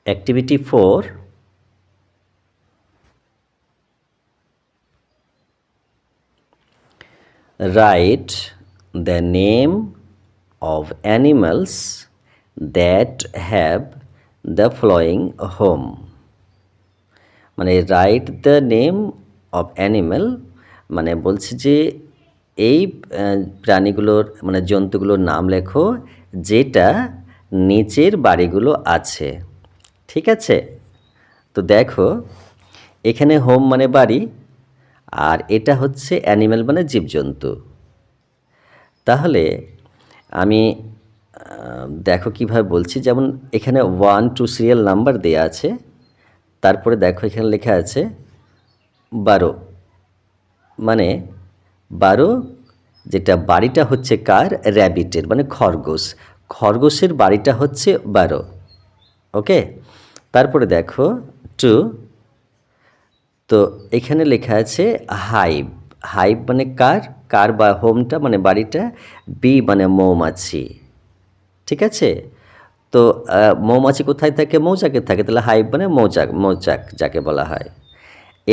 Activity 4. Write the name of animals that have the following home. মানে write the name of animal মানে বলছে যে এই প্রাণীগুলোর মানে জন্তুগুলোর নাম লেখো যেটা নিচের বাড়িগুলো আছে। ঠিক আছে, তো দেখো এখানে হোম মানে বাড়ি আর এটা হচ্ছে অ্যানিম্যাল মানে জীবজন্তু। তাহলে আমি দেখো কিভাবে বলছি, যেমন এখানে 1 2 সিরিয়াল নাম্বার দেয়া আছে, তারপরে দেখো এখানে লেখা আছে 12 মানে 12 যেটা বাড়িটা হচ্ছে কার, র্যাবিটের মানে খরগোশ, খরগোশের বাড়িটা হচ্ছে 12। ওকে, তারপরে দেখো 2, তো এখানে লেখা আছে হাইভ, হাইভ মানে কার, কার বা হোমটা মানে বাড়িটা, বি মানে মৌমাছি। ঠিক আছে, তো মৌমাছি কোথায় থাকে, মৌচাকে থাকে, তাহলে হাইভ মানে মৌচাক, মৌচাক যাকে বলা হয়।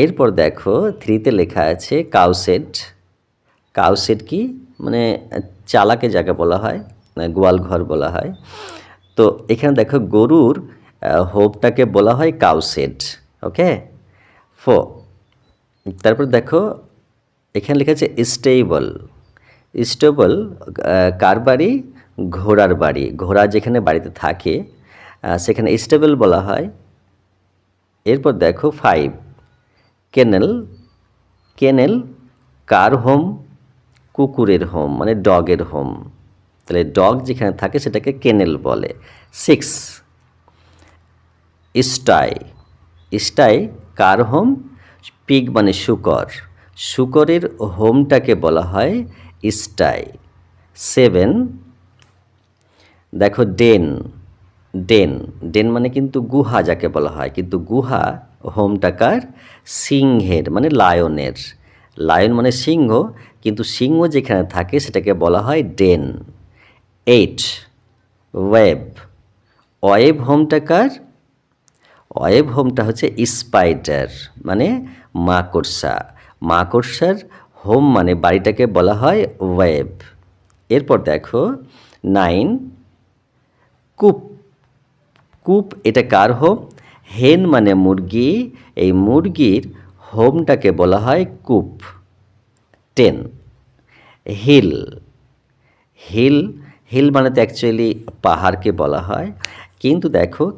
এরপর দেখো 3তে লেখা আছে কাউসেড, কাউসেড কি মানে চালাকে যাকে বলা হয়, গোয়াল ঘর বলা হয়। তো এখানে দেখো গরুর হোপটাকে বলা হয় কাউসেড। ওকে, 4, তারপর দেখো এখানে লেখা আছে স্টেবল, স্টেবল কার বাড়ি, ঘোড়ার বাড়ি, ঘোড়া যেখানে বাড়িতে থাকে সেখানে স্টেবল বলা হয়। এরপর দেখো 5 কেনেল, কেনেল কার হোম, কুকুরের হোম মানে ডগের হোম, তাহলে ডগ যেখানে থাকে সেটাকে কেনেল বলে। 6 স্টাই, স্টাই কার হোম, পিগ মানে শুকর, শুকরের হোমটাকে বলা হয় স্টাই। 7 দেখো ডেন, ডেন, ডেন মানে কিন্তু গুহা যাকে বলা হয়, কিন্তু গুহা হোমটা কার, সিংহের মানে লায়নের, লায়ন মানে সিংহ, কিন্তু সিংহ যেখানে থাকে সেটাকে বলা হয় ডেন। 8 ওয়েব, ওয়েব হোমটা কার, ওয়েব হোমটা হচ্ছে স্পাইডার মানে মাকড়সা, মাকড়সার হোম মানে বাড়িটাকে বলা হয় ওয়েব। এরপর দেখো 9 কূপ, কূপ এটা কার হোম, হেন মানে মুরগি, এই মুরগির হোমটাকে বলা হয় কূপ। 10 হিল, হিল, হিল মানে তো অ্যাকচুয়ালি পাহাড়কে বলা হয়, কিন্তু দেখো